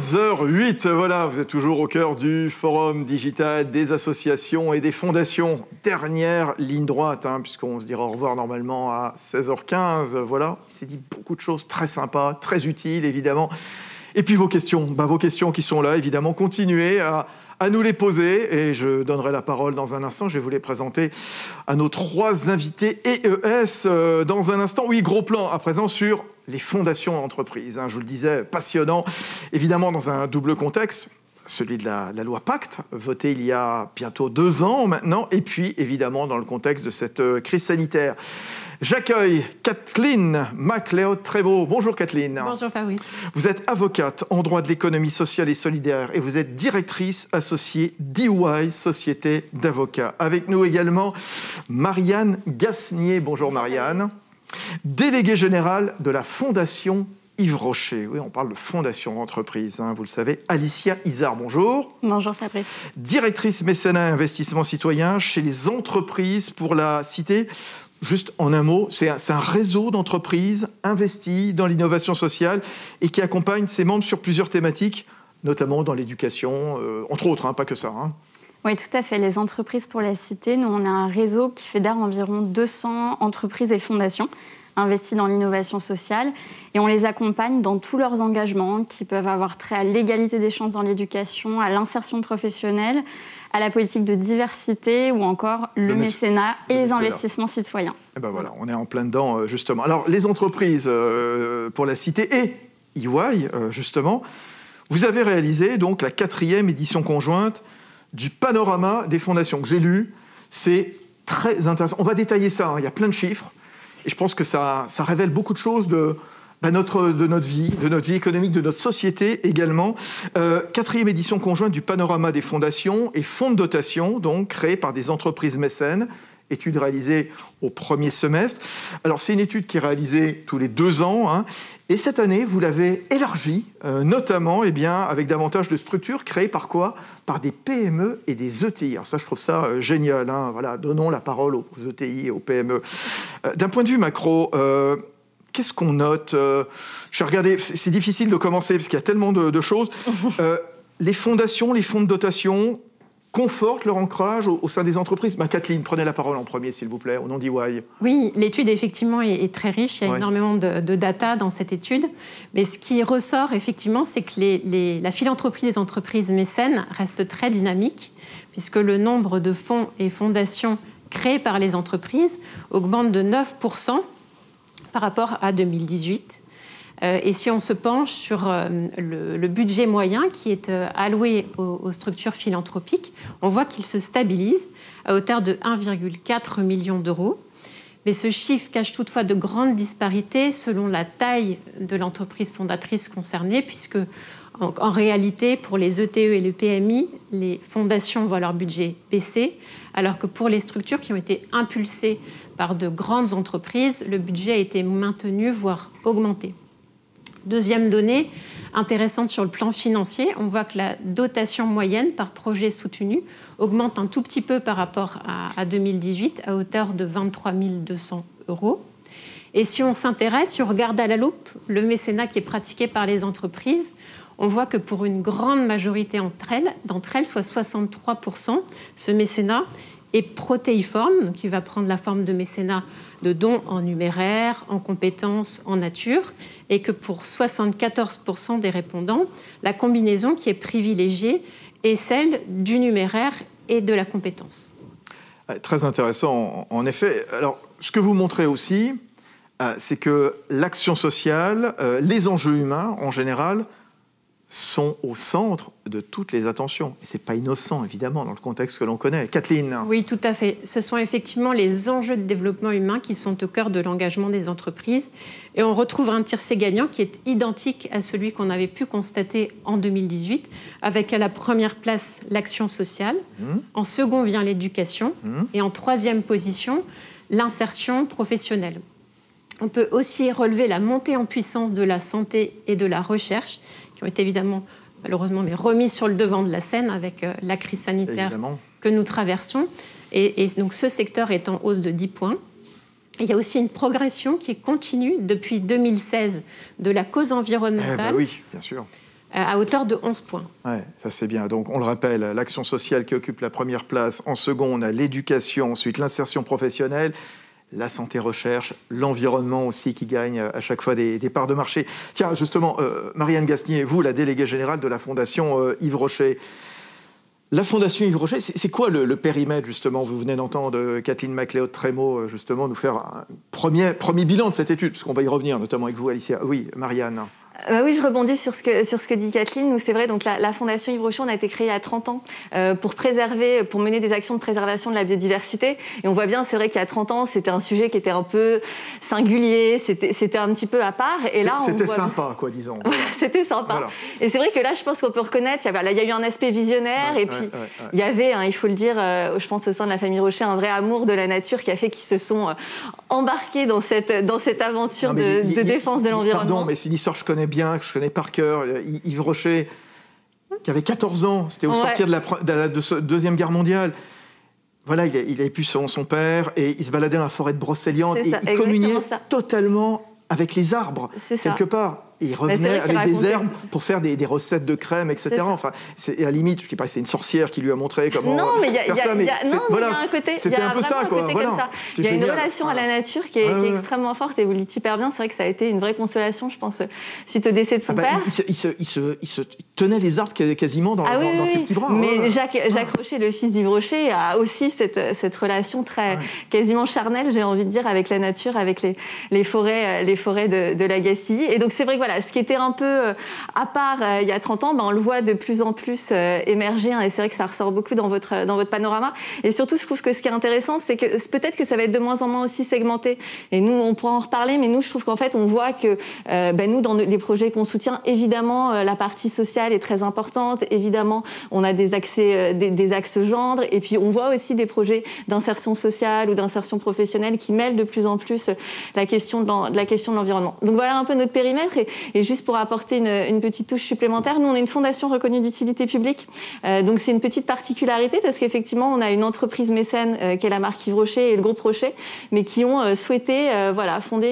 15h08, voilà, vous êtes toujours au cœur du forum digital des associations et des fondations. Dernière ligne droite, puisqu'on se dira au revoir normalement à 16h15, voilà. Il s'est dit beaucoup de choses très sympas, très utiles, évidemment. Et puis vos questions qui sont là, évidemment, continuez à nous les poser. Et je donnerai la parole dans un instant. Je vais vous les présenter à nos 3 invités EES dans un instant. Oui, gros plan à présent sur les fondations d'entreprise. Je vous le disais, passionnant, évidemment dans un double contexte, celui de la loi Pacte, votée il y a bientôt 2 ans maintenant, et puis évidemment dans le contexte de cette crise sanitaire. J'accueille Kathleen MacLeod-Trébeau. Bonjour Kathleen. Bonjour Fabrice. Vous êtes avocate en droit de l'économie sociale et solidaire et vous êtes directrice associée d'EY, Société d'avocats. Avec nous également Marianne Gasnier. Bonjour Marianne. Déléguée générale de la Fondation Yves Rocher. Oui, on parle de fondation d'entreprise, vous le savez. Alicia Izard, bonjour. Bonjour Fabrice. Directrice mécénat et investissement citoyen chez les entreprises pour la cité. Juste en un mot, c'est un réseau d'entreprises investies dans l'innovation sociale et qui accompagne ses membres sur plusieurs thématiques, notamment dans l'éducation, entre autres, pas que ça. Oui, tout à fait. Les entreprises pour la cité, nous, on a un réseau qui fédère environ 200 entreprises et fondations investies dans l'innovation sociale et on les accompagne dans tous leurs engagements qui peuvent avoir trait à l'égalité des chances dans l'éducation, à l'insertion professionnelle, à la politique de diversité ou encore le mécénat et les investissements citoyens. Et ben voilà, on est en plein dedans, justement. Alors, les entreprises pour la cité et EY, justement, vous avez réalisé donc la 4e édition conjointe du panorama des fondations que j'ai lu. C'est très intéressant. On va détailler ça, il y a plein de chiffres. Et je pense que ça révèle beaucoup de choses de notre vie économique, de notre société également. 4e édition conjointe du panorama des fondations et fonds de dotation, donc créés par des entreprises mécènes. Étude réalisée au premier semestre. Alors, c'est une étude qui est réalisée tous les 2 ans. Et cette année, vous l'avez élargie, notamment avec davantage de structures créées par quoi ? Par des PME et des ETI. Alors ça, je trouve ça génial. Voilà, donnons la parole aux ETI et aux PME. D'un point de vue macro, qu'est-ce qu'on note ? J'ai regardé, c'est difficile de commencer parce qu'il y a tellement de choses. Les fondations, les fonds de dotation confortent leur ancrage au sein des entreprises. Kathleen, prenez la parole en premier, s'il vous plaît, au nom d'EY. Oui, l'étude, effectivement, est très riche. Il y a énormément de data dans cette étude. Mais ce qui ressort, effectivement, c'est que la philanthropie des entreprises mécènes reste très dynamique, puisque le nombre de fonds et fondations créés par les entreprises augmente de 9% par rapport à 2018. Et si on se penche sur le budget moyen qui est alloué aux structures philanthropiques, on voit qu'il se stabilise à hauteur de 1,4 million d'euros. Mais ce chiffre cache toutefois de grandes disparités selon la taille de l'entreprise fondatrice concernée, puisque en réalité, pour les ETE et les PMI, les fondations voient leur budget baisser, alors que pour les structures qui ont été impulsées par de grandes entreprises, le budget a été maintenu, voire augmenté. Deuxième donnée intéressante sur le plan financier, on voit que la dotation moyenne par projet soutenu augmente un tout petit peu par rapport à 2018, à hauteur de 23 200 €. Et si on s'intéresse, si on regarde à la loupe le mécénat qui est pratiqué par les entreprises, on voit que pour une grande majorité d'entre elles, soit 63%, ce mécénat est protéiforme, donc il va prendre la forme de mécénat de dons en numéraire, en compétences, en nature, et que pour 74% des répondants, la combinaison qui est privilégiée est celle du numéraire et de la compétence. Très intéressant, en effet. Alors, ce que vous montrez aussi, c'est que l'action sociale, les enjeux humains en général, sont au centre de toutes les attentions. Et ce n'est pas innocent, évidemment, dans le contexte que l'on connaît. Kathleen. Oui, tout à fait. Ce sont effectivement les enjeux de développement humain qui sont au cœur de l'engagement des entreprises. Et on retrouve un tiercé gagnant qui est identique à celui qu'on avait pu constater en 2018, avec à la première place l'action sociale, en second vient l'éducation, et en troisième position, l'insertion professionnelle. On peut aussi relever la montée en puissance de la santé et de la recherche, qui ont été évidemment, malheureusement, mais remis sur le devant de la scène avec la crise sanitaire que nous traversons. Et donc ce secteur est en hausse de 10 points. Et il y a aussi une progression qui est continue depuis 2016 de la cause environnementale. Oui, bien sûr. à hauteur de 11 points. Ouais, ça c'est bien. Donc on le rappelle, l'action sociale qui occupe la première place. En second, on a l'éducation, ensuite l'insertion professionnelle, la santé-recherche, l'environnement aussi qui gagne à chaque fois des parts de marché. Tiens, justement, Marianne Gasnier, vous, la déléguée générale de la Fondation Yves Rocher. La Fondation Yves Rocher, c'est quoi le périmètre, justement? Vous venez d'entendre Kathleen MacLeod-Trémaux, justement, nous faire un premier bilan de cette étude, parce qu'on va y revenir, notamment avec vous, Alicia. Oui, Marianne. Oui, je rebondis sur ce que dit Kathleen. Nous, c'est vrai, donc la Fondation Yves Rocher, on a été créée il y a 30 ans pour mener des actions de préservation de la biodiversité. Et on voit bien, c'est vrai qu'il y a 30 ans, c'était un sujet qui était un peu singulier, c'était un petit peu à part. Et là, c'était sympa, quoi, disons. Voilà. C'était sympa. Voilà. Et c'est vrai que là, je pense qu'on peut reconnaître, il y a eu un aspect visionnaire, et puis il y avait, il faut le dire, je pense au sein de la famille Rocher, un vrai amour de la nature qui a fait qu'ils se sont embarqués dans cette aventure de défense de l'environnement. Pardon, mais c'est une histoire que je connais bien, que je connais par cœur. Yves Rocher, qui avait 14 ans, c'était au sortir de la Deuxième Guerre mondiale. Voilà, il avait pu son père, et il se baladait dans la forêt de Brocéliande, et il communiait totalement avec les arbres, quelque part. Et il revenait avec des herbes pour faire des recettes de crème, etc. Enfin, et à la limite, je ne sais pas, c'est une sorcière qui lui a montré comment faire ça. Mais il y a un côté, c'était un peu ça, quoi. Il y a une relation à la nature qui est extrêmement forte, et vous le dites hyper bien. C'est vrai que ça a été une vraie consolation, je pense, suite au décès de son père. Il se tenait les arbres quasiment dans ses petits bras. Mais Jacques Rocher, le fils d'Yves Rocher, a aussi cette relation quasiment charnelle, j'ai envie de dire, avec la nature, avec les forêts de la Gacilly. Et donc c'est vrai que voilà, ce qui était un peu à part il y a 30 ans, on le voit de plus en plus émerger, et c'est vrai que ça ressort beaucoup dans votre panorama. Et surtout, je trouve que ce qui est intéressant, c'est que peut-être que ça va être de moins en moins aussi segmenté. Et nous, on pourra en reparler, mais nous, je trouve qu'en fait, on voit que nous, dans les projets qu'on soutient, évidemment, la partie sociale est très importante. Évidemment, on a des axes gendre, et puis on voit aussi des projets d'insertion sociale ou d'insertion professionnelle qui mêlent de plus en plus la question de l'environnement. Donc voilà un peu notre périmètre. Et juste pour apporter une petite touche supplémentaire, nous, on est une fondation reconnue d'utilité publique. Donc c'est une petite particularité parce qu'effectivement, on a une entreprise mécène qui est la marque Yves Rocher et le groupe Rocher, mais qui ont souhaité fonder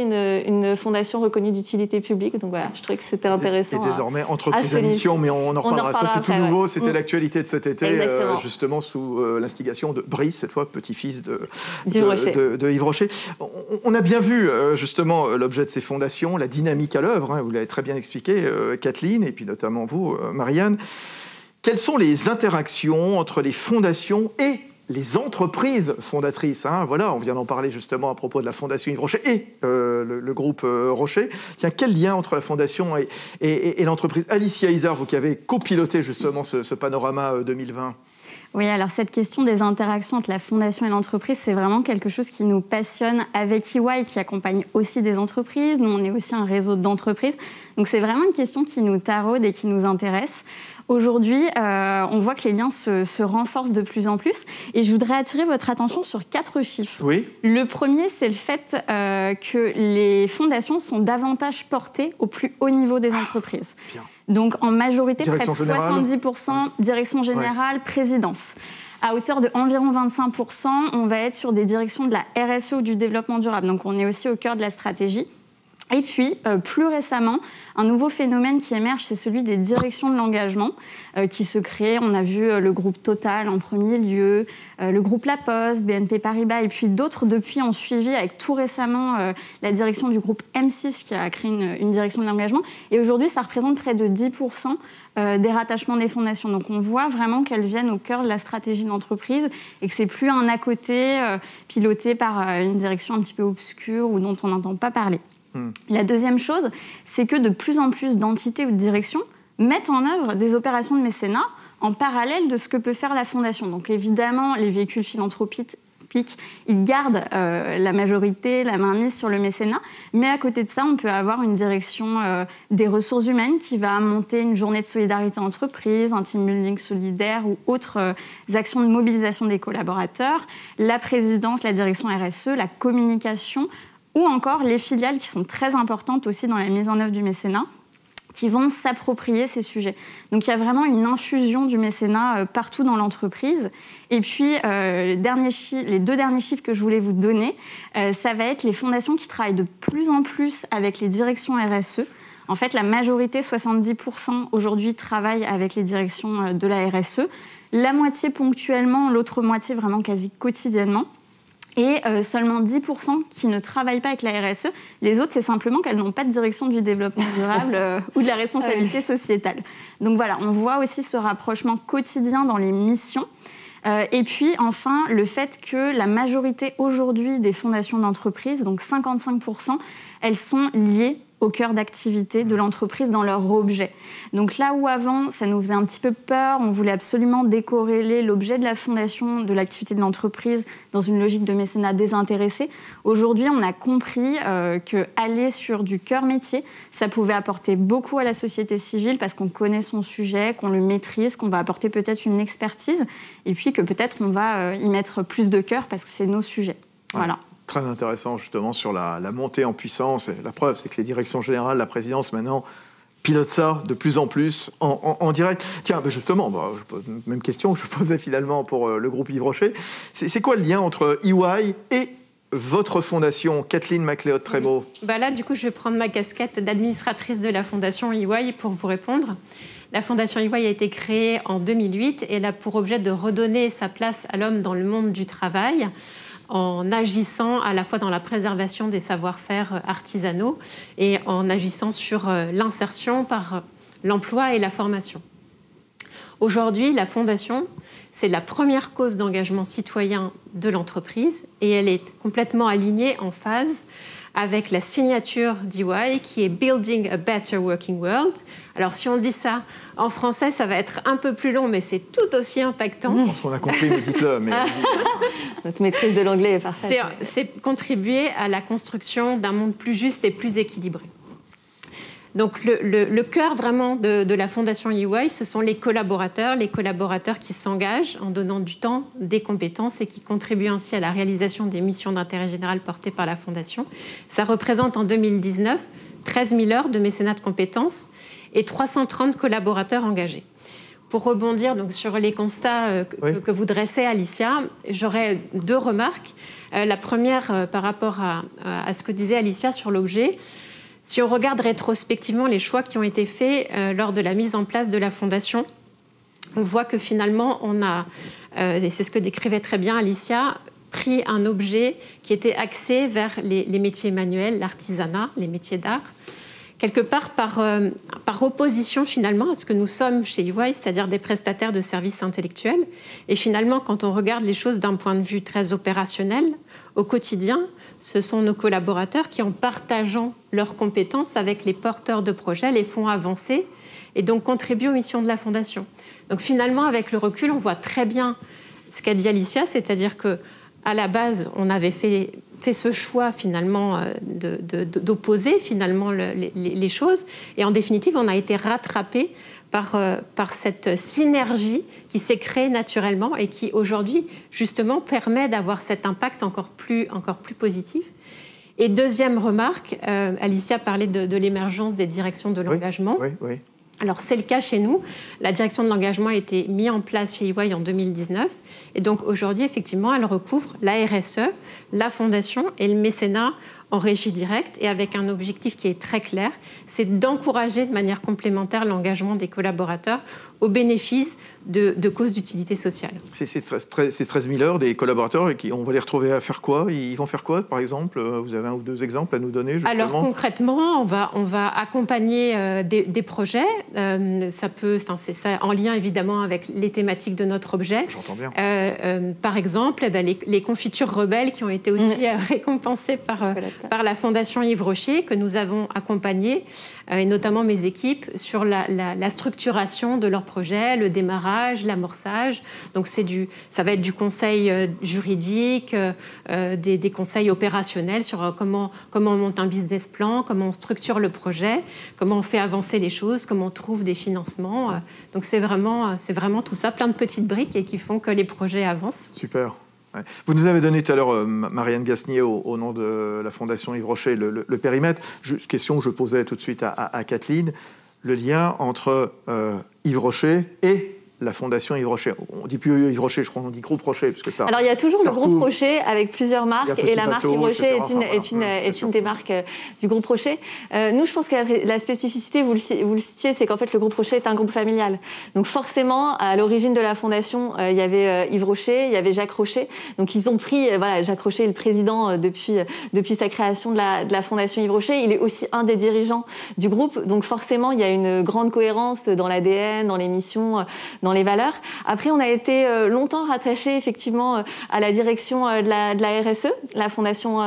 une fondation reconnue d'utilité publique. Donc voilà, je trouvais que c'était intéressant. Et désormais, entreprise à mission, mais on en reparlera. Ça, c'est tout nouveau. C'était l'actualité de cet été, justement sous l'instigation de Brice, cette fois petit-fils de Yves Rocher. On a bien vu, justement, l'objet de ces fondations, la dynamique à l'œuvre. Vous l'avez très bien expliqué, Kathleen, et puis notamment vous, Marianne. Quelles sont les interactions entre les fondations et les entreprises fondatrices? Voilà, on vient d'en parler justement à propos de la Fondation Yves Rocher et le groupe Rocher. Tiens, quel lien entre la Fondation et l'entreprise? Alicia Izard, vous qui avez copiloté justement ce panorama 2020. Oui, alors cette question des interactions entre la Fondation et l'entreprise, c'est vraiment quelque chose qui nous passionne avec EY, qui accompagne aussi des entreprises. Nous, on est aussi un réseau d'entreprises. Donc c'est vraiment une question qui nous taraude et qui nous intéresse. Aujourd'hui, on voit que les liens se renforcent de plus en plus. Et je voudrais attirer votre attention sur 4 chiffres. Oui. Le premier, c'est le fait que les fondations sont davantage portées au plus haut niveau des entreprises. Bien. Donc en majorité, direction près de 70%, direction générale, présidence. À hauteur de environ 25%, on va être sur des directions de la RSE ou du développement durable. Donc on est aussi au cœur de la stratégie. Et puis, plus récemment, un nouveau phénomène qui émerge, c'est celui des directions de l'engagement qui se créent. On a vu le groupe Total en premier lieu, le groupe La Poste, BNP Paribas, et puis d'autres depuis ont suivi, avec tout récemment la direction du groupe M6 qui a créé une direction de l'engagement. Et aujourd'hui, ça représente près de 10% des rattachements des fondations. Donc on voit vraiment qu'elles viennent au cœur de la stratégie de l'entreprise et que c'est plus un à côté piloté par une direction un petit peu obscure ou dont on n'entend pas parler. La deuxième chose, c'est que de plus en plus d'entités ou de directions mettent en œuvre des opérations de mécénat en parallèle de ce que peut faire la Fondation. Donc évidemment, les véhicules philanthropiques, ils gardent la majorité, la mainmise sur le mécénat, mais à côté de ça, on peut avoir une direction des ressources humaines qui va monter une journée de solidarité entreprise, un team building solidaire ou autres actions de mobilisation des collaborateurs, la présidence, la direction RSE, la communication, ou encore les filiales qui sont très importantes aussi dans la mise en œuvre du mécénat, qui vont s'approprier ces sujets. Donc il y a vraiment une infusion du mécénat partout dans l'entreprise. Et puis les 2 derniers chiffres que je voulais vous donner, ça va être les fondations qui travaillent de plus en plus avec les directions RSE. En fait, la majorité, 70% aujourd'hui, travaillent avec les directions de la RSE. La moitié ponctuellement, l'autre moitié vraiment quasi quotidiennement. Et seulement 10% qui ne travaillent pas avec la RSE. Les autres, c'est simplement qu'elles n'ont pas de direction du développement durable ou de la responsabilité sociétale. Donc voilà, on voit aussi ce rapprochement quotidien dans les missions. Et puis enfin, le fait que la majorité aujourd'hui des fondations d'entreprise, donc 55%, elles sont liées au cœur d'activité de l'entreprise dans leur objet. Donc là où avant, ça nous faisait un petit peu peur, on voulait absolument décorréler l'objet de la fondation de l'activité de l'entreprise dans une logique de mécénat désintéressé. Aujourd'hui, on a compris qu'aller sur du cœur métier, ça pouvait apporter beaucoup à la société civile parce qu'on connaît son sujet, qu'on le maîtrise, qu'on va apporter peut-être une expertise et puis que peut-être on va y mettre plus de cœur parce que c'est nos sujets. Voilà. Très intéressant justement sur la montée en puissance. Et la preuve, c'est que les directions générales, la présidence maintenant, pilotent ça de plus en plus en direct. Tiens, ben justement, même question que je posais finalement pour le groupe Yves Rocher. C'est quoi le lien entre EY et votre fondation, Kathleen MacLeod-Trémaux? Là, du coup, je vais prendre ma casquette d'administratrice de la fondation EY pour vous répondre. La fondation EY a été créée en 2008 et elle a pour objet de redonner sa place à l'homme dans le monde du travail, en agissant à la fois dans la préservation des savoir-faire artisanaux et en agissant sur l'insertion par l'emploi et la formation. Aujourd'hui, la Fondation, c'est la première cause d'engagement citoyen de l'entreprise et elle est complètement alignée en phase avec la signature d'EY qui est « Building a Better Working World ». Alors, si on dit ça en français, ça va être un peu plus long, mais c'est tout aussi impactant. Je pense qu'on a compris, mais dites-le. Mais... Notre maîtrise de l'anglais est parfaite. C'est contribuer à la construction d'un monde plus juste et plus équilibré. Donc, le cœur vraiment de la Fondation EY, ce sont les collaborateurs qui s'engagent en donnant du temps, des compétences et qui contribuent ainsi à la réalisation des missions d'intérêt général portées par la Fondation. Ça représente en 2019 13 000 heures de mécénat de compétences et 330 collaborateurs engagés. Pour rebondir donc, sur les constats que vous dressez, Alicia, j'aurais deux remarques. La première, par rapport à ce que disait Alicia sur l'objet. Si on regarde rétrospectivement les choix qui ont été faits lors de la mise en place de la Fondation, on voit que finalement, on a, et c'est ce que décrivait très bien Alicia, pris un objet qui était axé vers les métiers manuels, l'artisanat, les métiers d'art, quelque part par opposition finalement à ce que nous sommes chez EY, c'est-à-dire des prestataires de services intellectuels. Et finalement, quand on regarde les choses d'un point de vue très opérationnel, au quotidien, ce sont nos collaborateurs qui, en partageant leurs compétences avec les porteurs de projets, les font avancer et donc contribuent aux missions de la Fondation. Donc finalement, avec le recul, on voit très bien ce qu'a dit Alicia, c'est-à-dire qu'à la base, on avait fait ce choix finalement d'opposer finalement les choses. Et en définitive, on a été rattrapé par cette synergie qui s'est créée naturellement et qui aujourd'hui justement permet d'avoir cet impact encore plus positif. Et deuxième remarque, Alicia parlait de l'émergence des directions de l'engagement. Oui. Alors, c'est le cas chez nous. La direction de l'engagement a été mise en place chez EY en 2019. Et donc, aujourd'hui, effectivement, elle recouvre la RSE, la fondation et le mécénat en régie directe et avec un objectif qui est très clair, c'est d'encourager de manière complémentaire l'engagement des collaborateurs au bénéfice de causes d'utilité sociale. Ces 13 000 heures des collaborateurs, et on va les retrouver à faire quoi? Ils vont faire quoi, par exemple? Vous avez un ou deux exemples à nous donner, justement? Alors, concrètement, on va accompagner des projets. Ça peut, c'est en lien, évidemment, avec les thématiques de notre objet. J'entends bien. Par exemple, les confitures rebelles qui ont été aussi récompensées par la Fondation Yves Rocher, que nous avons accompagnées, et notamment mes équipes, sur la structuration de leur projet, le démarrage, l'amorçage. Donc ça va être du conseil juridique, des conseils opérationnels sur comment on monte un business plan, comment on structure le projet, comment on fait avancer les choses, comment on trouve des financements. Donc c'est vraiment tout ça, plein de petites briques et qui font que les projets avancent. Super. Ouais. Vous nous avez donné tout à l'heure, Marianne Gasnier, au nom de la Fondation Yves Rocher, le périmètre. Question que je posais tout de suite à Kathleen. Le lien entre Yves Rocher et la Fondation Yves Rocher. On ne dit plus Yves Rocher, je crois qu'on dit Groupe Rocher. Parce que ça, alors il y a toujours le Groupe Rocher avec plusieurs marques et la marque Yves Rocher est une des marques du Groupe Rocher. Nous, je pense que la spécificité, vous le citiez, c'est qu'en fait le Groupe Rocher est un groupe familial. Donc forcément, à l'origine de la Fondation, il y avait Yves Rocher, il y avait Jacques Rocher. Donc ils ont pris, Jacques Rocher est le président depuis sa création de la Fondation Yves Rocher. Il est aussi un des dirigeants du groupe. Donc forcément, il y a une grande cohérence dans l'ADN, dans les missions, dans les valeurs. Après, on a été longtemps rattaché effectivement à la direction de la RSE. La Fondation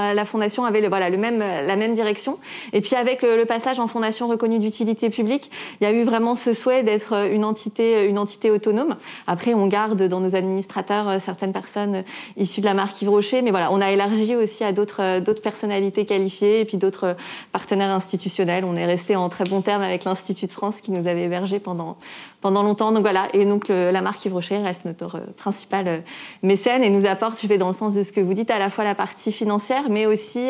avait la même direction. Et puis avec le passage en Fondation reconnue d'utilité publique, il y a eu vraiment ce souhait d'être une entité autonome. Après, on garde dans nos administrateurs certaines personnes issues de la marque Yves Rocher, mais voilà, on a élargi aussi à d'autres personnalités qualifiées et puis d'autres partenaires institutionnels. On est resté en très bons termes avec l'Institut de France qui nous avait hébergés pendant longtemps. Donc voilà, et donc la marque Yves Rocher reste notre principale mécène et nous apporte, je vais dans le sens de ce que vous dites, à la fois la partie financière, mais aussi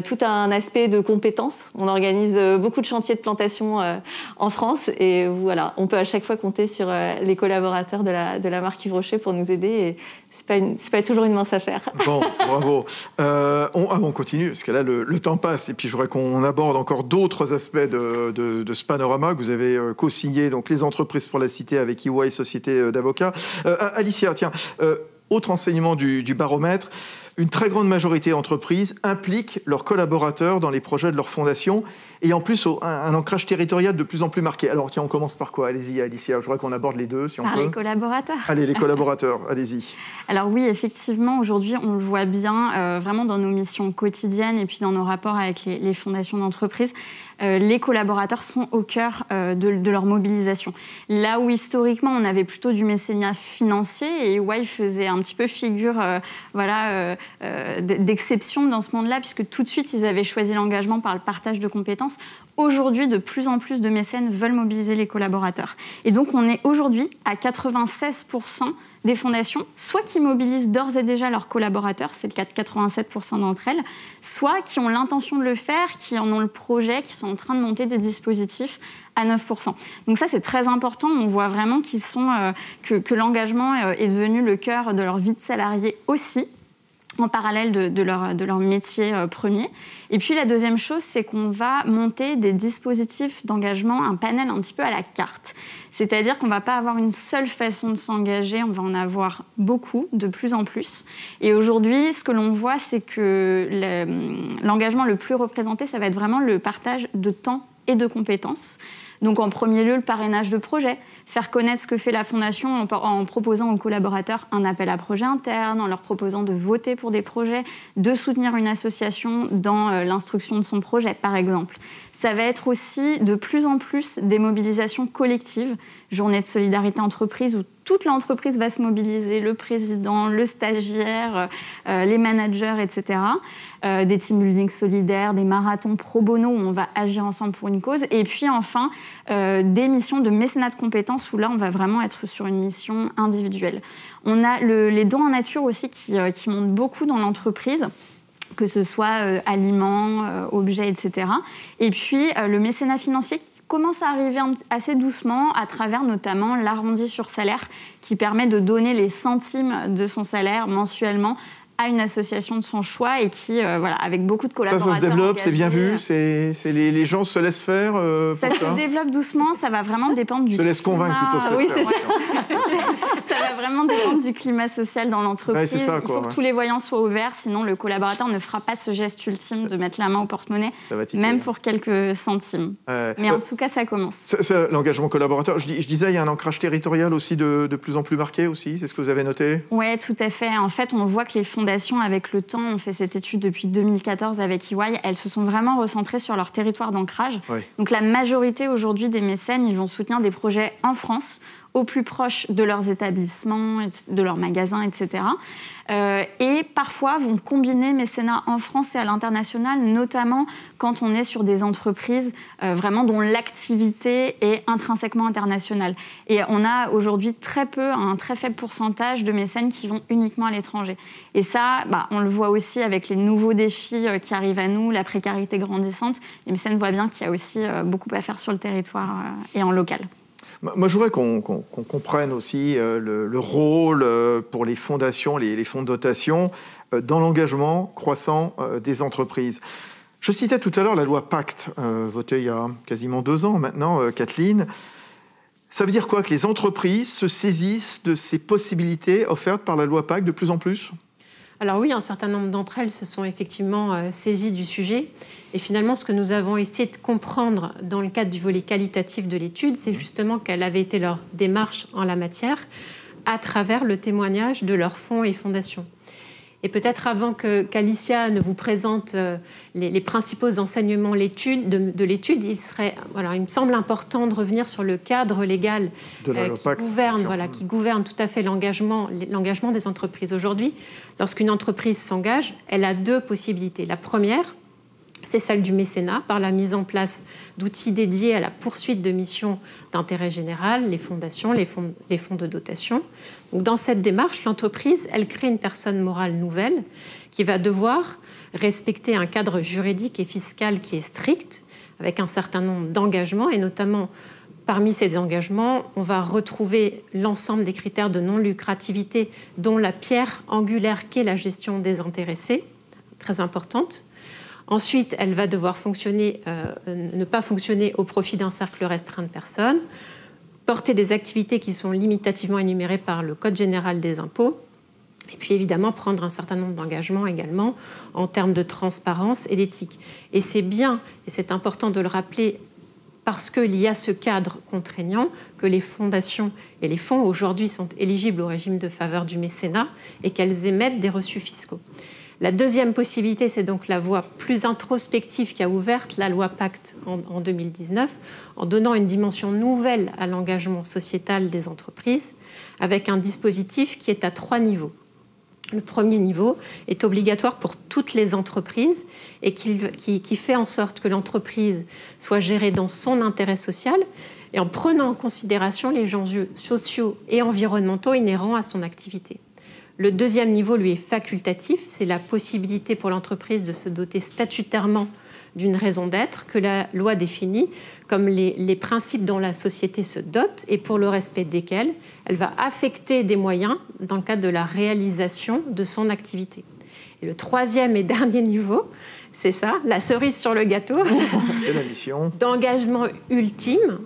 tout un aspect de compétences. On organise beaucoup de chantiers de plantation en France et voilà, on peut à chaque fois compter sur les collaborateurs de la marque Yves Rocher pour nous aider et c'est pas toujours une mince affaire. Bon, bravo. On continue, parce que là, le temps passe et puis je voudrais qu'on aborde encore d'autres aspects de ce panorama que vous avez co-signé, donc les entreprises pour la cité avec EY, société d'avocats. Alicia, tiens, autre enseignement du baromètre, une très grande majorité d'entreprises impliquent leurs collaborateurs dans les projets de leur fondation et en plus un ancrage territorial de plus en plus marqué. Alors tiens, on commence par quoi? Allez-y Alicia, je voudrais qu'on aborde les deux si on peut. Les collaborateurs. Allez, les collaborateurs, allez-y. Alors oui, effectivement, aujourd'hui on le voit bien vraiment dans nos missions quotidiennes et puis dans nos rapports avec les fondations d'entreprise. Les collaborateurs sont au cœur de leur mobilisation. Là où historiquement on avait plutôt du mécénat financier et EY faisait un petit peu figure d'exception dans ce monde-là puisque tout de suite ils avaient choisi l'engagement par le partage de compétences. Aujourd'hui, de plus en plus de mécènes veulent mobiliser les collaborateurs. Et donc on est aujourd'hui à 96% des fondations, soit qui mobilisent d'ores et déjà leurs collaborateurs, c'est le cas de 87% d'entre elles, soit qui ont l'intention de le faire, qui en ont le projet, qui sont en train de monter des dispositifs à 9%. Donc ça, c'est très important. On voit vraiment que l'engagement est devenu le cœur de leur vie de salarié aussi, en parallèle de leur métier premier. Et puis la deuxième chose, c'est qu'on va monter des dispositifs d'engagement, un panel un petit peu à la carte. C'est-à-dire qu'on ne va pas avoir une seule façon de s'engager, on va en avoir beaucoup, de plus en plus. Et aujourd'hui, ce que l'on voit, c'est que l'engagement le plus représenté, ça va être vraiment le partage de temps et de compétences. Donc en premier lieu, le parrainage de projets, faire connaître ce que fait la Fondation en proposant aux collaborateurs un appel à projet interne, en leur proposant de voter pour des projets, de soutenir une association dans l'instruction de son projet, par exemple. Ça va être aussi de plus en plus des mobilisations collectives, journée de solidarité entreprise où toute l'entreprise va se mobiliser, le président, le stagiaire, les managers, etc. Des team building solidaires, des marathons pro bono où on va agir ensemble pour une cause. Et puis enfin, des missions de mécénat de compétences où là, on va vraiment être sur une mission individuelle. On a les dons en nature aussi qui montent beaucoup dans l'entreprise, que ce soit aliments, objets, etc. Et puis le mécénat financier qui commence à arriver assez doucement à travers notamment l'arrondi sur salaire qui permet de donner les centimes de son salaire mensuellement à une association de son choix et qui, avec beaucoup de collaborateurs. Ça se développe, engagés, c'est bien vu, les gens se laissent faire ça se développe doucement, ça va vraiment dépendre du se laisse convaincre plutôt, oui, c'est ça. Ça va vraiment dépendre du climat social dans l'entreprise. Ouais, c'est ça, Il faut que tous les voyants soient ouverts, sinon le collaborateur ne fera pas ce geste ultime de mettre la main au porte-monnaie, même pour quelques centimes. Mais en tout cas, ça commence. L'engagement collaborateur, je disais, il y a un ancrage territorial aussi de plus en plus marqué aussi, c'est ce que vous avez noté? Oui, tout à fait. En fait, on voit que les fondations, avec le temps, on fait cette étude depuis 2014 avec EY, elles se sont vraiment recentrées sur leur territoire d'ancrage. Oui. Donc la majorité aujourd'hui des mécènes, ils vont soutenir des projets en France, au plus proche de leurs établissements, de leurs magasins, etc. Et parfois vont combiner mécénat en France et à l'international, notamment quand on est sur des entreprises vraiment dont l'activité est intrinsèquement internationale. Et on a aujourd'hui un très faible pourcentage de mécènes qui vont uniquement à l'étranger. Et ça, on le voit aussi avec les nouveaux défis qui arrivent à nous, la précarité grandissante. Les mécènes voient bien qu'il y a aussi beaucoup à faire sur le territoire et en local. Moi, je voudrais qu'on comprenne aussi le rôle pour les fondations, les fonds de dotation, dans l'engagement croissant des entreprises. Je citais tout à l'heure la loi Pacte, votée il y a quasiment 2 ans maintenant, Kathleen. Ça veut dire quoi? Que les entreprises se saisissent de ces possibilités offertes par la loi Pacte de plus en plus? Alors oui, un certain nombre d'entre elles se sont effectivement saisies du sujet. Et finalement, ce que nous avons essayé de comprendre dans le cadre du volet qualitatif de l'étude, c'est justement quelle avait été leur démarche en la matière à travers le témoignage de leurs fonds et fondations. Et peut-être avant qu'Alicia ne vous présente les principaux enseignements de l'étude, il me semble important de revenir sur le cadre légal qui gouverne tout à fait l'engagement des entreprises. Aujourd'hui, lorsqu'une entreprise s'engage, elle a 2 possibilités. La première, c'est celle du mécénat, par la mise en place d'outils dédiés à la poursuite de missions d'intérêt général, les fondations, les fonds de dotation. Donc, dans cette démarche, l'entreprise, elle crée une personne morale nouvelle qui va devoir respecter un cadre juridique et fiscal qui est strict, avec un certain nombre d'engagements, et notamment, parmi ces engagements, on va retrouver l'ensemble des critères de non-lucrativité, dont la pierre angulaire qu'est la gestion désintéressée, très importante. Ensuite, elle va devoir ne pas fonctionner au profit d'un cercle restreint de personnes, porter des activités qui sont limitativement énumérées par le Code général des impôts, et puis évidemment prendre un certain nombre d'engagements également en termes de transparence et d'éthique. Et c'est bien, et c'est important de le rappeler, parce qu'il y a ce cadre contraignant que les fondations et les fonds aujourd'hui sont éligibles au régime de faveur du mécénat et qu'elles émettent des reçus fiscaux. La deuxième possibilité, c'est donc la voie plus introspective qu'a ouverte la loi Pacte en 2019, en donnant une dimension nouvelle à l'engagement sociétal des entreprises, avec un dispositif qui est à 3 niveaux. Le premier niveau est obligatoire pour toutes les entreprises et qui fait en sorte que l'entreprise soit gérée dans son intérêt social et en prenant en considération les enjeux sociaux et environnementaux inhérents à son activité. Le deuxième niveau, lui, est facultatif. C'est la possibilité pour l'entreprise de se doter statutairement d'une raison d'être que la loi définit comme les principes dont la société se dote et pour le respect desquels elle va affecter des moyens dans le cadre de la réalisation de son activité. Et le troisième et dernier niveau, c'est ça, la cerise sur le gâteau, c'est la mission d'engagement ultime,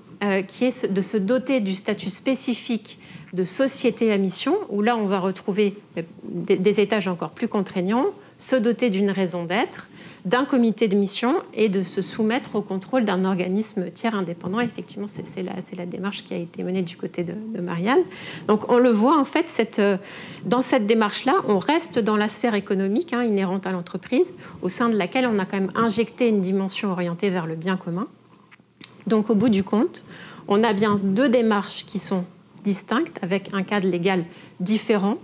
qui est de se doter du statut spécifique de société à mission, où là on va retrouver des étages encore plus contraignants, se doter d'une raison d'être, d'un comité de mission et de se soumettre au contrôle d'un organisme tiers indépendant. Effectivement, c'est la démarche qui a été menée du côté de Marianne. Donc on le voit en fait, dans cette démarche-là, on reste dans la sphère économique inhérente à l'entreprise, au sein de laquelle on a quand même injecté une dimension orientée vers le bien commun. Donc au bout du compte, on a bien 2 démarches qui sont distinctes, avec un cadre légal différent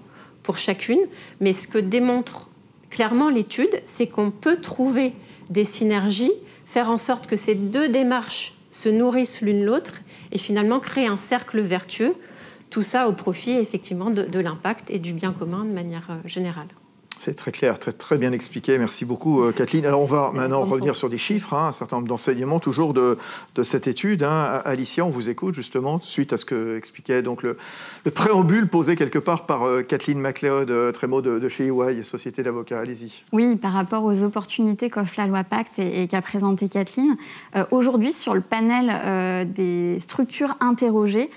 pour chacune, mais ce que démontre clairement l'étude, c'est qu'on peut trouver des synergies, faire en sorte que ces 2 démarches se nourrissent l'une l'autre et finalement créer un cercle vertueux, tout ça au profit effectivement de l'impact et du bien commun de manière générale. C'est très clair, très, très bien expliqué. Merci beaucoup, Kathleen. Alors, on va maintenant revenir sur des chiffres, un certain nombre d'enseignements toujours de cette étude. Alicia, on vous écoute justement, suite à ce que expliquait donc le préambule posé quelque part par Kathleen MacLeod-Trémaux de chez EY, Société d'avocats. Allez-y. Oui, par rapport aux opportunités qu'offre la loi Pacte et qu'a présenté Kathleen, aujourd'hui, sur le panel des structures interrogées,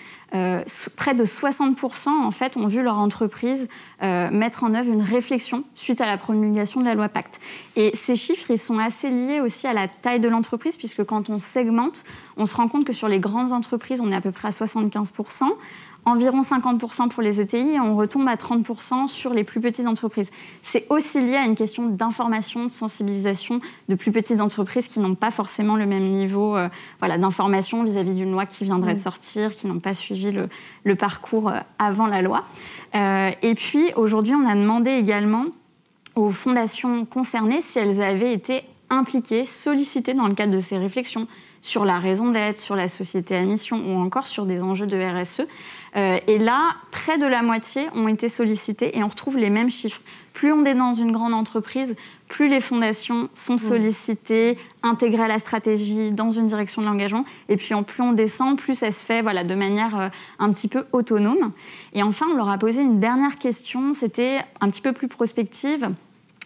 près de 60% en fait, ont vu leur entreprise mettre en œuvre une réflexion suite à la promulgation de la loi Pacte. Et ces chiffres, ils sont assez liés aussi à la taille de l'entreprise, puisque quand on segmente, on se rend compte que sur les grandes entreprises, on est à peu près à 75%, environ 50% pour les ETI, et on retombe à 30% sur les plus petites entreprises. C'est aussi lié à une question d'information, de sensibilisation de plus petites entreprises qui n'ont pas forcément le même niveau d'information vis-à-vis d'une loi qui viendrait de sortir, qui n'ont pas suivi le parcours avant la loi. Et puis, aujourd'hui, on a demandé également aux fondations concernées si elles avaient été impliquées, sollicitées dans le cadre de ces réflexions sur la raison d'être, sur la société à mission ou encore sur des enjeux de RSE. Et là, près de la moitié ont été sollicités et on retrouve les mêmes chiffres. Plus on est dans une grande entreprise, plus les fondations sont sollicitées, intégrées à la stratégie, dans une direction de l'engagement. Et puis, plus on descend, plus ça se fait de manière un petit peu autonome. Et enfin, on leur a posé une dernière question, c'était un petit peu plus prospective,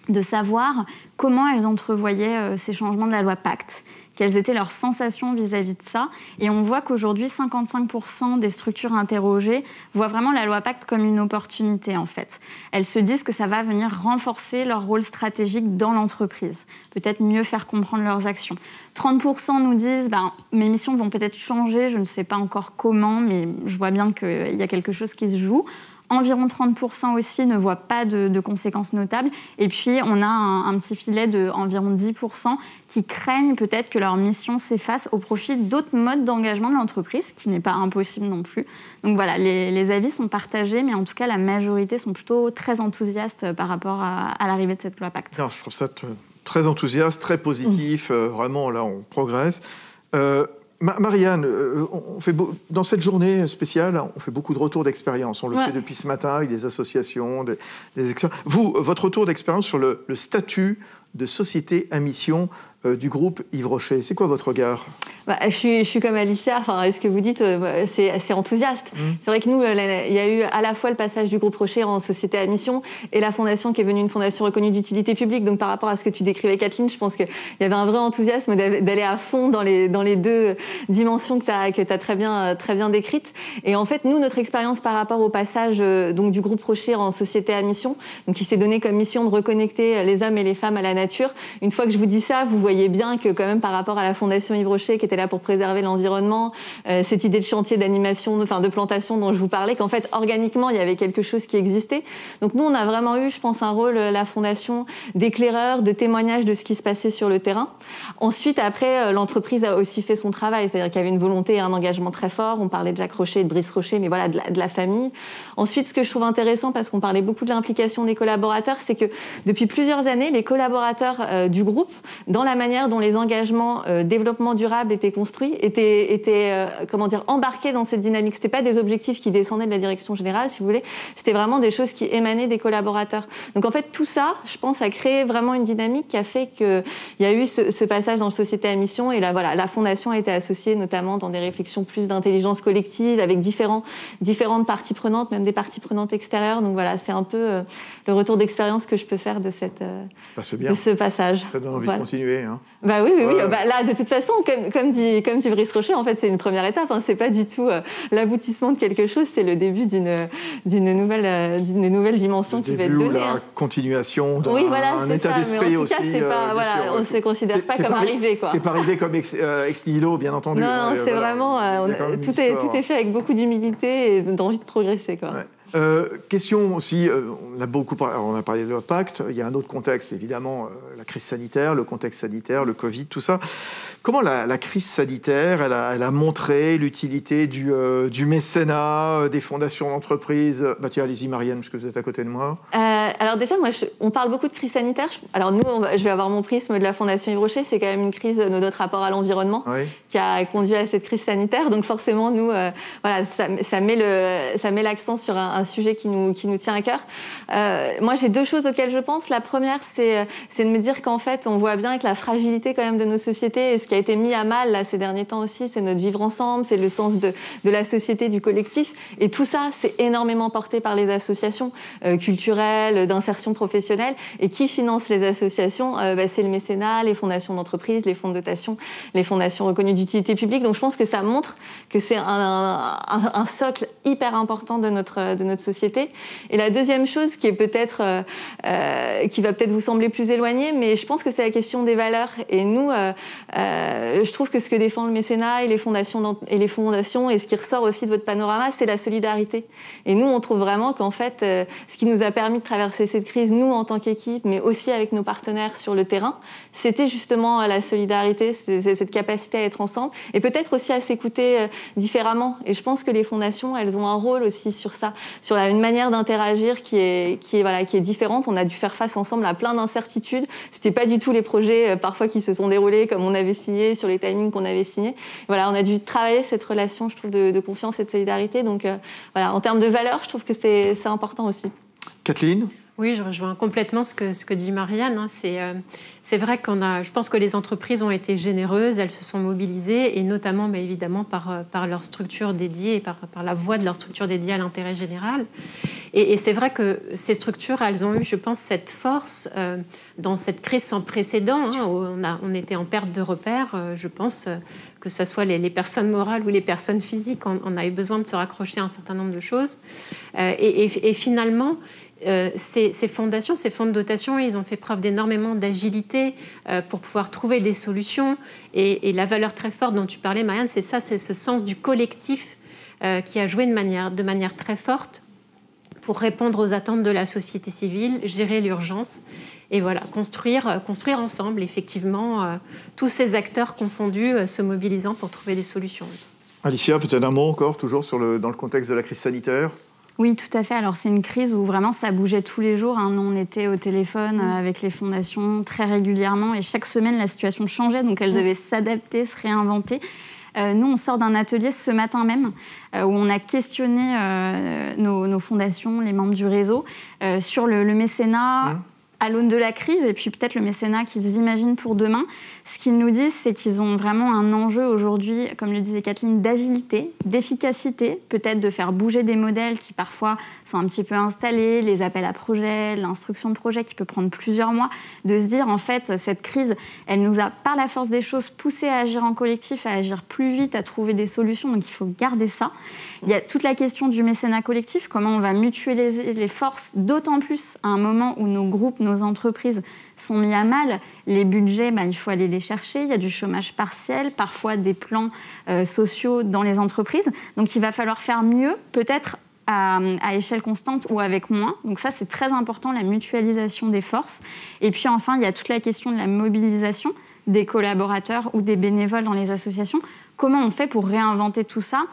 de savoir comment elles entrevoyaient ces changements de la loi Pacte, quelles étaient leurs sensations vis-à-vis de ça. Et on voit qu'aujourd'hui, 55% des structures interrogées voient vraiment la loi Pacte comme une opportunité, en fait. Elles se disent que ça va venir renforcer leur rôle stratégique dans l'entreprise, peut-être mieux faire comprendre leurs actions. 30% nous disent mes missions vont peut-être changer, je ne sais pas encore comment, mais je vois bien qu'il y a quelque chose qui se joue. Environ 30% aussi ne voient pas de conséquences notables. Et puis, on a un petit filet d'environ 10% qui craignent peut-être que leur mission s'efface au profit d'autres modes d'engagement de l'entreprise, ce qui n'est pas impossible non plus. Donc voilà, les avis sont partagés, mais en tout cas, la majorité sont plutôt très enthousiastes par rapport à l'arrivée de cette loi Pacte. Alors, je trouve ça très enthousiaste, très positif. Vraiment, là, on progresse. Marianne, dans cette journée spéciale, on fait beaucoup de retours d'expérience. On le fait depuis ce matin avec des associations, des experts. Vous, votre retour d'expérience sur le statut de société à mission du groupe Yves Rocher, c'est quoi votre regard ? Je suis comme Alicia, ce que vous dites, c'est assez enthousiaste. C'est vrai que nous, il y a eu à la fois le passage du groupe Rocher en société à mission et la fondation qui est devenue une fondation reconnue d'utilité publique. Donc par rapport à ce que tu décrivais, Kathleen, je pense qu'il y avait un vrai enthousiasme d'aller à fond dans les deux dimensions que tu as très bien décrites. Et en fait, nous, notre expérience par rapport au passage donc, du groupe Rocher en société à mission, donc qui s'est donné comme mission de reconnecter les hommes et les femmes à la nature, une fois que je vous dis ça, vous voyez bien que quand même par rapport à la fondation Yves Rocher qui était là pour préserver l'environnement, cette idée de chantier d'animation, de plantation dont je vous parlais, qu'en fait, organiquement, il y avait quelque chose qui existait. Donc nous, on a vraiment eu, je pense, un rôle, la fondation, d'éclaireur, de témoignage de ce qui se passait sur le terrain. Ensuite, après, l'entreprise a aussi fait son travail, c'est-à-dire qu'il y avait une volonté et un engagement très fort. On parlait de Jacques Rocher et de Brice Rocher, mais voilà, de la famille. Ensuite, ce que je trouve intéressant, parce qu'on parlait beaucoup de l'implication des collaborateurs, c'est que depuis plusieurs années, les collaborateurs du groupe, dans la manière dont les engagements développement durable étaient construits, étaient embarqués dans cette dynamique. C'était pas des objectifs qui descendaient de la direction générale, si vous voulez. C'était vraiment des choses qui émanaient des collaborateurs. Donc en fait, tout ça, je pense, a créé vraiment une dynamique qui a fait qu'il y a eu ce passage dans le société à mission. Et là, voilà, la fondation a été associée notamment dans des réflexions plus d'intelligence collective avec différentes parties prenantes, même des parties prenantes extérieures. Donc voilà, c'est un peu le retour d'expérience que je peux faire de ce passage. Ça donne envie de continuer. Hein. Oui. Là, de toute façon, comme dit Brice Rocher, en fait, c'est une première étape. C'est pas du tout l'aboutissement de quelque chose, c'est le début d'une nouvelle dimension qui va être donnée. La continuation d'un état d'esprit aussi. Mais en tout cas, on ne se considère pas comme arrivé. C'est pas arrivé comme ex nihilo, bien entendu. Non, c'est vraiment... tout est fait avec beaucoup d'humilité et d'envie de progresser. Question aussi, on a parlé de la Pacte, il y a un autre contexte, évidemment, la crise sanitaire, le contexte sanitaire, le Covid, tout ça. Comment la crise sanitaire, elle a montré l'utilité du mécénat, des fondations d'entreprises? Tiens, allez-y Marianne, parce que vous êtes à côté de moi. Alors déjà, on parle beaucoup de crise sanitaire. Alors nous, je vais avoir mon prisme de la Fondation Yves Rocher, c'est quand même une crise de notre rapport à l'environnement qui a conduit à cette crise sanitaire. Donc forcément, nous, ça met l'accent sur un sujet qui nous tient à cœur. Moi, j'ai deux choses auxquelles je pense. La première, c'est de me dire qu'en fait, on voit bien que la fragilité quand même de nos sociétés, et ce qui a été mis à mal là, ces derniers temps aussi, c'est notre vivre ensemble, c'est le sens de la société, du collectif. Et tout ça, c'est énormément porté par les associations culturelles, d'insertion professionnelle. Et qui finance les associations? C'est le mécénat, les fondations d'entreprise, les fonds de dotation, les fondations reconnues d'utilité publique. Donc je pense que ça montre que c'est un socle hyper important de notre société. Et la deuxième chose qui est peut-être qui va peut-être vous sembler plus éloignée, mais je pense que c'est la question des valeurs. Et nous, je trouve que ce que défend le mécénat et les fondations et ce qui ressort aussi de votre panorama, c'est la solidarité. Et nous, on trouve vraiment qu'en fait, ce qui nous a permis de traverser cette crise, nous en tant qu'équipe, mais aussi avec nos partenaires sur le terrain, c'était justement la solidarité, c'est cette capacité à être ensemble et peut-être aussi à s'écouter différemment. Et je pense que les fondations, elles ont un rôle aussi sur ça. sur une manière d'interagir qui est différente. On a dû faire face ensemble à plein d'incertitudes. C'était pas du tout les projets parfois qui se sont déroulés comme on avait signé, sur les timings qu'on avait signés. Voilà, on a dû travailler cette relation, je trouve, de confiance et de solidarité. Donc voilà, en termes de valeur, je trouve que c'est important aussi. Kathleen ? Oui, je rejoins complètement ce que dit Marianne. C'est vrai je pense que les entreprises ont été généreuses, elles se sont mobilisées, et notamment, évidemment, par leur structure dédiée et par la voie de leur structure dédiée à l'intérêt général. Et c'est vrai que ces structures, elles ont eu, je pense, cette force dans cette crise sans précédent, où on était en perte de repères. Je pense que ce soit les personnes morales ou les personnes physiques, on a eu besoin de se raccrocher à un certain nombre de choses. Et finalement, ces fondations, ces fonds de dotation, ils ont fait preuve d'énormément d'agilité pour pouvoir trouver des solutions. Et la valeur très forte dont tu parlais, Marianne, c'est ce sens du collectif qui a joué de manière très forte pour répondre aux attentes de la société civile, gérer l'urgence et voilà, construire ensemble, effectivement, tous ces acteurs confondus se mobilisant pour trouver des solutions. Alicia, peut-être un mot encore, toujours dans le contexte de la crise sanitaire ? Oui, tout à fait. Alors, c'est une crise où vraiment ça bougeait tous les jours. Nous, on était au téléphone avec les fondations très régulièrement et chaque semaine, la situation changeait, donc elles devaient s'adapter, se réinventer. Nous, on sort d'un atelier ce matin même où on a questionné nos fondations, les membres du réseau, sur le mécénat à l'aune de la crise et puis peut-être le mécénat qu'ils imaginent pour demain. Ce qu'ils nous disent, c'est qu'ils ont vraiment un enjeu aujourd'hui, comme le disait Kathleen, d'agilité, d'efficacité, peut-être de faire bouger des modèles qui parfois sont un petit peu installés, les appels à projets, l'instruction de projet qui peut prendre plusieurs mois, de se dire en fait cette crise, elle nous a par la force des choses poussé à agir en collectif, à agir plus vite, à trouver des solutions, donc il faut garder ça. Il y a toute la question du mécénat collectif, comment on va mutualiser les forces, d'autant plus à un moment où nos groupes, nos entreprises sont mis à mal. Les budgets, il faut aller les chercher. Il y a du chômage partiel, parfois des plans sociaux dans les entreprises. Donc il va falloir faire mieux, peut-être à échelle constante ou avec moins. Donc ça, c'est très important, la mutualisation des forces. Et puis enfin, il y a toute la question de la mobilisation des collaborateurs ou des bénévoles dans les associations. Comment on fait pour réinventer tout ça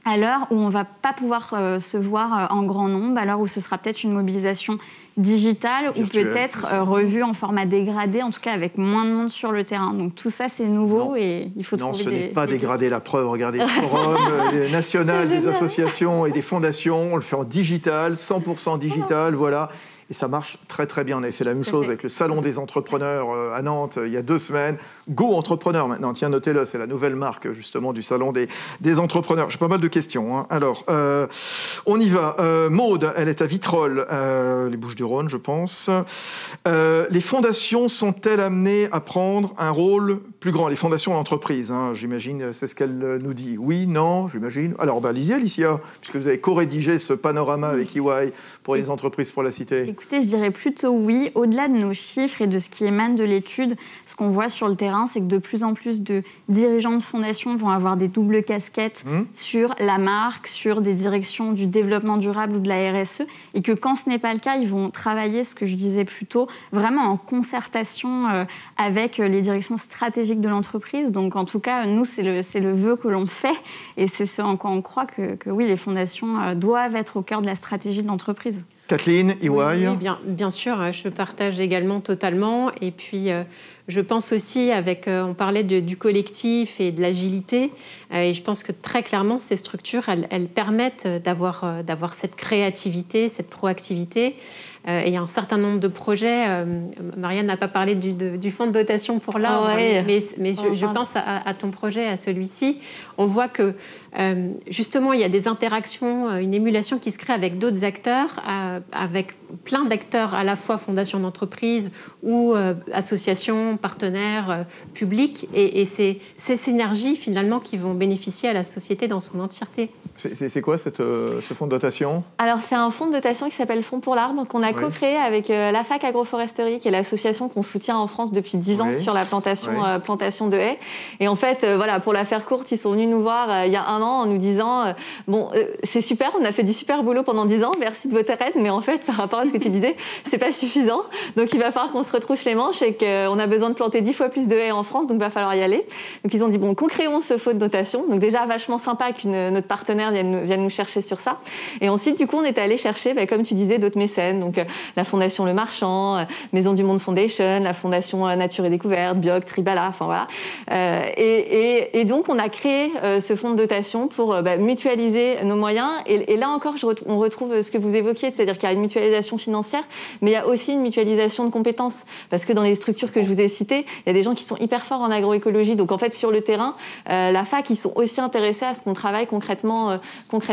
à l'heure où on ne va pas pouvoir se voir en grand nombre, à l'heure où ce sera peut-être une mobilisation digitale ou peut-être revue en format dégradé, en tout cas avec moins de monde sur le terrain. Donc tout ça, c'est nouveau et il faut trouver des... Non, ce n'est pas dégradé, la preuve. Regardez, le forum national des associations et des fondations, on le fait en digital, 100% digital, voilà. Et ça marche très très bien. On avait fait la même chose avec le Salon des entrepreneurs à Nantes il y a 2 semaines. Go Entrepreneur maintenant, tiens, notez-le, c'est la nouvelle marque justement du Salon des entrepreneurs. J'ai pas mal de questions. Alors, on y va. Maude, elle est à Vitrolles, les Bouches-du-Rhône, je pense. Les fondations sont-elles amenées à prendre un rôle plus grand ? Les fondations d'entreprise, j'imagine, c'est ce qu'elle nous dit. Oui, non, j'imagine. Alors, allez-y, Alicia, puisque vous avez co-rédigé ce panorama avec EY pour les entreprises pour la cité. Écoutez, je dirais plutôt oui. Au-delà de nos chiffres et de ce qui émane de l'étude, ce qu'on voit sur le terrain, c'est que de plus en plus de dirigeants de fondations vont avoir des doubles casquettes sur la marque, sur des directions du développement durable ou de la RSE, et que quand ce n'est pas le cas, ils vont travailler, ce que je disais plus tôt, vraiment en concertation avec les directions stratégiques de l'entreprise. Donc en tout cas, nous, c'est le vœu que l'on fait, et c'est ce en quoi on croit que oui, les fondations doivent être au cœur de la stratégie de l'entreprise. Kathleen, EY. Oui, bien sûr, je partage également totalement. Et puis, je pense aussi, on parlait du collectif et de l'agilité, et je pense que très clairement, ces structures, elles permettent d'avoir cette créativité, cette proactivité. Et il y a un certain nombre de projets. Marianne n'a pas parlé du fonds de dotation pour l'arbre, mais je pense à ton projet, à celui-ci. On voit que, justement, il y a des interactions, une émulation qui se crée avec d'autres acteurs, avec plein d'acteurs, à la fois fondations d'entreprise ou associations, partenaires publics. Et c'est ces synergies, finalement, qui vont bénéficier à la société dans son entièreté. C'est quoi ce fonds de dotation ? Alors, c'est un fonds de dotation qui s'appelle Fonds pour l'arbre, qu'on a co-créé avec la Fac Agroforesterie, qui est l'association qu'on soutient en France depuis 10 ans sur la plantation de haies. Et en fait, voilà, pour la faire courte, ils sont venus nous voir il y a 1 an en nous disant c'est super, on a fait du super boulot pendant 10 ans, merci de votre aide, mais en fait, par rapport à ce que tu disais, c'est pas suffisant. Donc il va falloir qu'on se retrousse les manches et qu'on a besoin de planter 10 fois plus de haies en France, donc il va falloir y aller. Donc ils ont dit co-créons ce fonds de dotation. Donc déjà, vachement sympa que notre partenaire vienne nous chercher sur ça. Et ensuite, du coup, on est allé chercher, comme tu disais, d'autres mécènes. Donc la Fondation Le Marchand, Maison du Monde Foundation, la Fondation Nature et Découverte, Bioc, Tribala, enfin voilà. Et donc, on a créé ce fonds de dotation pour mutualiser nos moyens. Et là encore, on retrouve ce que vous évoquiez, c'est-à-dire qu'il y a une mutualisation financière, mais il y a aussi une mutualisation de compétences. Parce que dans les structures que je vous ai citées, il y a des gens qui sont hyper forts en agroécologie. Donc en fait, sur le terrain, la fac, ils sont aussi intéressés à ce qu'on travaille concrètement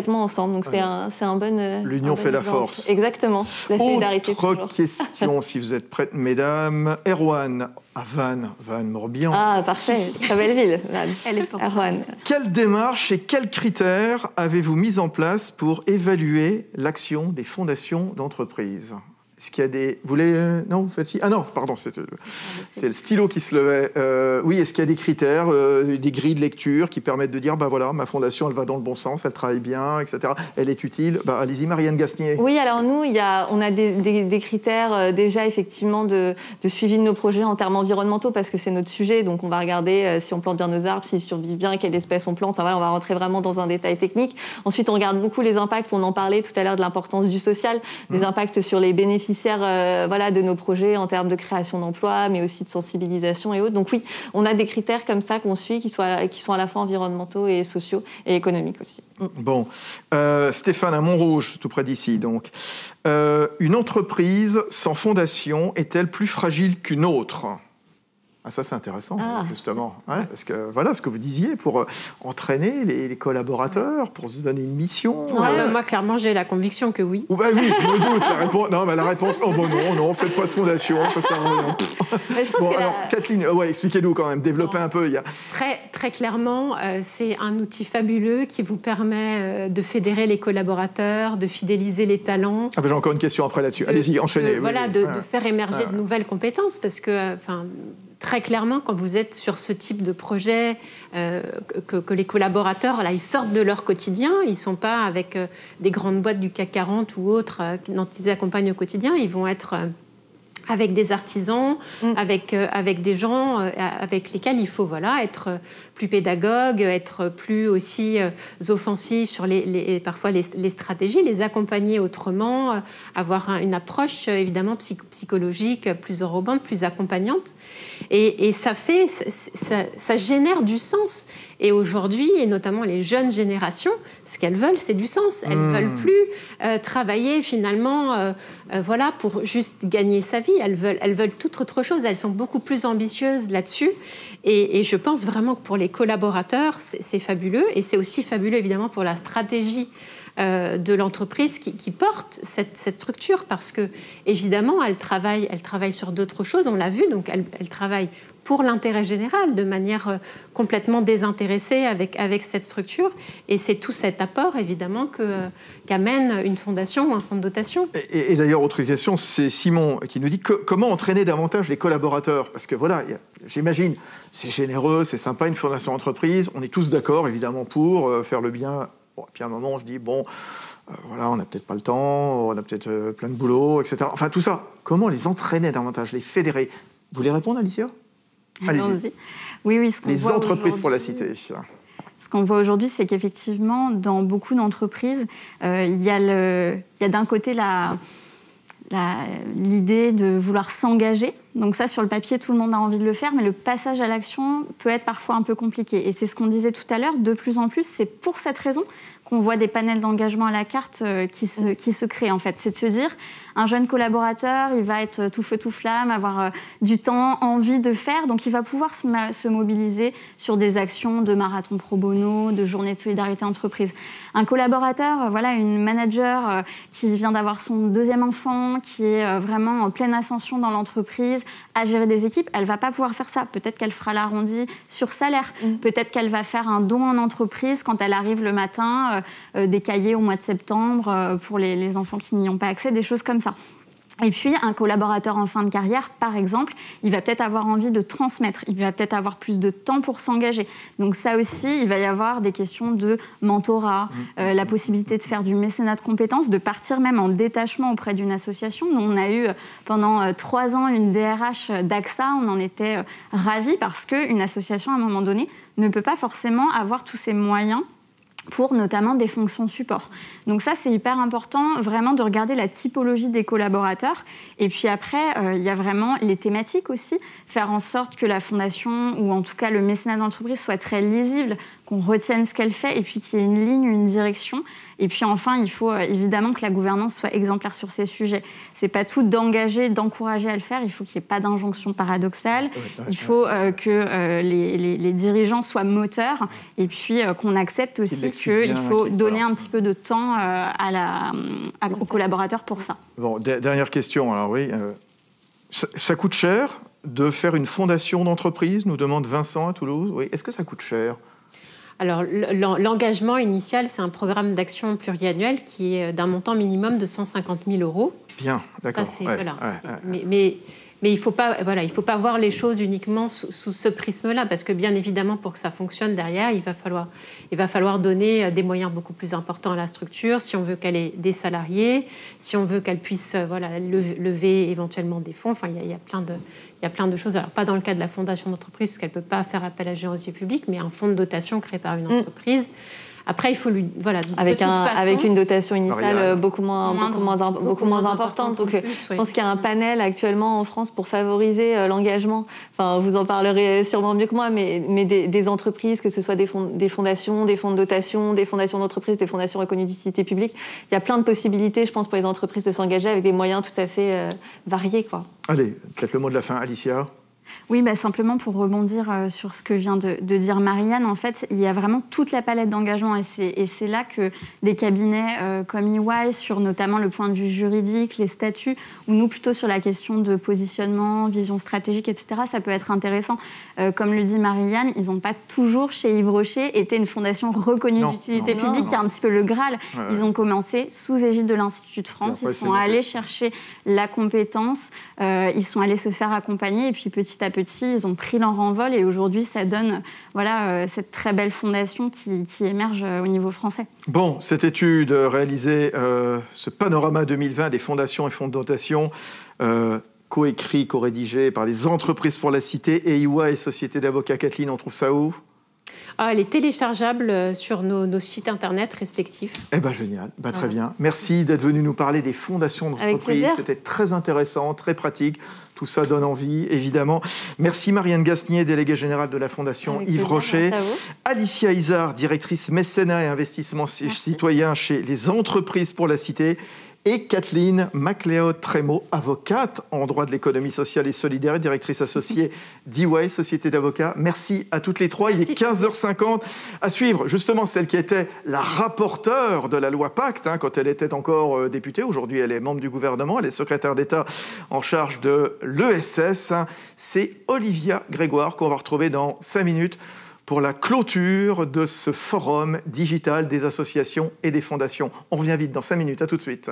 ensemble. Donc c'est un bon l'union fait la force. Exactement. La solidarité. Autre question, si vous êtes prêtes, mesdames. Erwan, à Vannes, Morbihan. Ah, parfait. Très belle ville, Vannes. Elle est pour Erwan. Quelle démarche et quels critères avez-vous mis en place pour évaluer l'action des fondations d'entreprise ? Est-ce qu'il y a des... Vous voulez... Non, vous faites ci. Ah non, pardon, c'est le stylo qui se levait. Oui, est-ce qu'il y a des critères, des grilles de lecture qui permettent de dire, voilà, ma fondation, elle va dans le bon sens, elle travaille bien, etc. Elle est utile. Allez-y, Marianne Gasnier. Oui, alors nous, on a des critères déjà, effectivement, de suivi de nos projets en termes environnementaux, parce que c'est notre sujet. Donc, on va regarder si on plante bien nos arbres, s'ils survivent bien, quelles espèces on plante. Enfin, voilà, on va rentrer vraiment dans un détail technique. Ensuite, on regarde beaucoup les impacts. On en parlait tout à l'heure de l'importance du social, des impacts sur les bénéficiaires de nos projets en termes de création d'emplois, mais aussi de sensibilisation et autres. Donc oui, on a des critères comme ça qu'on suit, qui sont à la fois environnementaux et sociaux et économiques aussi. Bon, Stéphane à Montrouge, tout près d'ici. Donc, une entreprise sans fondation est-elle plus fragile qu'une autre ? Ah, ça, c'est intéressant, justement. Ouais, parce que voilà ce que vous disiez, pour entraîner les collaborateurs, pour se donner une mission. Moi, clairement, j'ai la conviction que oui. Oui, je me doute. La réponse, non, faites pas de fondation, ça sert à rien. Kathleen, expliquez-nous quand même, développez un peu. Très, très clairement, c'est un outil fabuleux qui vous permet de fédérer les collaborateurs, de fidéliser les talents. J'ai encore une question après là-dessus. Allez-y, enchaînez. De faire émerger de nouvelles compétences, parce que... Très clairement, quand vous êtes sur ce type de projet, que les collaborateurs, là, ils sortent de leur quotidien, ils ne sont pas avec des grandes boîtes du CAC 40 ou autres dont ils accompagnent au quotidien, ils vont être avec des artisans, avec des gens avec lesquels il faut être plus pédagogue, être plus aussi offensif sur parfois les stratégies, les accompagner autrement, avoir une approche évidemment psychologique plus enrobante, plus accompagnante. Et ça génère du sens. Et aujourd'hui, et notamment les jeunes générations, ce qu'elles veulent, c'est du sens. Elles ne veulent plus travailler finalement pour juste gagner sa vie. Elles veulent toute autre chose. Elles sont beaucoup plus ambitieuses là-dessus. Et je pense vraiment que pour les collaborateurs, c'est fabuleux. Et c'est aussi fabuleux, évidemment, pour la stratégie de l'entreprise qui porte cette structure. Parce que, évidemment, elle travaille sur d'autres choses. On l'a vu, donc elle travaille pour l'intérêt général, de manière complètement désintéressée avec cette structure. Et c'est tout cet apport, évidemment, qu'amène une fondation ou un fonds de dotation. Et d'ailleurs, autre question, c'est Simon qui nous dit comment entraîner davantage les collaborateurs ? Parce que voilà, j'imagine, c'est généreux, c'est sympa, une fondation entreprise, on est tous d'accord, évidemment, pour faire le bien. Et puis à un moment, on se dit, on n'a peut-être pas le temps, on a peut-être plein de boulot, etc. Enfin, tout ça, comment les entraîner davantage, les fédérer ? Vous voulez répondre, Alicia ? Allez-y. Oui, les entreprises pour la cité. Ce qu'on voit aujourd'hui, c'est qu'effectivement, dans beaucoup d'entreprises, il y a d'un côté l'idée de vouloir s'engager. Donc ça, sur le papier, tout le monde a envie de le faire, mais le passage à l'action peut être parfois un peu compliqué. Et c'est ce qu'on disait tout à l'heure, de plus en plus, c'est pour cette raison qu'on voit des panels d'engagement à la carte qui se créent, en fait. C'est de se dire, un jeune collaborateur, il va être tout feu, tout flamme, avoir du temps, envie de faire, donc il va pouvoir se mobiliser sur des actions de marathon pro bono, de journée de solidarité entreprise. Un collaborateur, une manager qui vient d'avoir son 2e enfant, qui est vraiment en pleine ascension dans l'entreprise, à gérer des équipes, elle ne va pas pouvoir faire ça. Peut-être qu'elle fera l'arrondi sur salaire. Peut-être qu'elle va faire un don en entreprise quand elle arrive le matin, des cahiers au mois de septembre pour les enfants qui n'y ont pas accès, des choses comme ça. Et puis, un collaborateur en fin de carrière, par exemple, il va peut-être avoir envie de transmettre, il va peut-être avoir plus de temps pour s'engager. Donc ça aussi, il va y avoir des questions de mentorat, la possibilité de faire du mécénat de compétences, de partir même en détachement auprès d'une association. Nous, on a eu pendant 3 ans une DRH d'AXA, on en était ravis parce qu'une association, à un moment donné, ne peut pas forcément avoir tous ses moyens pour notamment des fonctions support. Donc ça, c'est hyper important, vraiment de regarder la typologie des collaborateurs. Et puis après, il y a vraiment les thématiques aussi, faire en sorte que la fondation, ou en tout cas le mécénat d'entreprise, soit très lisible, qu'on retienne ce qu'elle fait, et puis qu'il y ait une ligne, une direction. Et puis enfin, il faut évidemment que la gouvernance soit exemplaire sur ces sujets. C'est pas tout d'engager, d'encourager à le faire, il faut qu'il n'y ait pas d'injonction paradoxale, il faut que les dirigeants soient moteurs, et puis qu'on accepte aussi qu'il faut donner un petit peu de temps aux collaborateurs pour ça. Bon, dernière question, alors oui, ça coûte cher de faire une fondation d'entreprise, nous demande Vincent à Toulouse. Oui. Est-ce que ça coûte cher ? Alors, l'engagement initial, c'est un programme d'action pluriannuel qui est d'un montant minimum de 150 000 €. Bien, d'accord. Mais il ne faut pas voir les choses uniquement sous ce prisme-là, parce que bien évidemment, pour que ça fonctionne derrière, il va falloir donner des moyens beaucoup plus importants à la structure, si on veut qu'elle ait des salariés, si on veut qu'elle puisse lever éventuellement des fonds. Enfin, il y a plein de choses. Alors, pas dans le cas de la fondation d'entreprise, parce qu'elle ne peut pas faire appel à la générosité publique, mais un fonds de dotation créé par une entreprise. Après, il faut lui... Voilà, avec une dotation initiale beaucoup moins importante. Donc, je pense qu'il y a un panel actuellement en France pour favoriser l'engagement. Enfin, vous en parlerez sûrement mieux que moi, mais des entreprises, que ce soit des fondations, des fonds de dotation, des fondations d'entreprise, des fondations reconnues d'utilité publique. Il y a plein de possibilités, je pense, pour les entreprises de s'engager avec des moyens tout à fait variés, quoi. Allez, peut-être le mot de la fin, Alicia. Oui, simplement pour rebondir sur ce que vient de dire Marianne, en fait, il y a vraiment toute la palette d'engagement et c'est là que des cabinets comme EY, sur notamment le point de vue juridique, les statuts, ou nous plutôt sur la question de positionnement, vision stratégique, etc., ça peut être intéressant. Comme le dit Marianne, ils n'ont pas toujours, chez Yves Rocher, été une fondation reconnue d'utilité publique, qui est un petit peu le Graal. Ils ont commencé sous égide de l'Institut de France, ils sont allés chercher la compétence, ils sont allés se faire accompagner, et puis petit à petit, ils ont pris leur envol et aujourd'hui, ça donne cette très belle fondation qui émerge au niveau français. Bon, cette étude réalisée, ce panorama 2020 des fondations et fonds de dotation, coécrit, co-rédigé par les entreprises pour la cité et EY, Société d'avocats. Kathleen, on trouve ça où ? Elle est téléchargeable sur nos sites internet respectifs. Eh bien, génial. Très bien. Merci d'être venu nous parler des fondations d'entreprise. C'était très intéressant, très pratique. Tout ça donne envie, évidemment. Merci Marianne Gasnier, déléguée générale de la Fondation Yves Rocher. Alicia Izard, directrice mécénat et investissement citoyen chez les entreprises pour la cité. Et Kathleen MacLeod-Trémaux, avocate en droit de l'économie sociale et solidaire, directrice associée d'EY, Société d'avocats. Merci à toutes les trois. Il est 15h50. À suivre, justement, celle qui était la rapporteure de la loi Pacte, quand elle était encore députée. Aujourd'hui, elle est membre du gouvernement. Elle est secrétaire d'État en charge de l'ESS. C'est Olivia Grégoire qu'on va retrouver dans 5 minutes pour la clôture de ce forum digital des associations et des fondations. On revient vite dans 5 minutes. À tout de suite.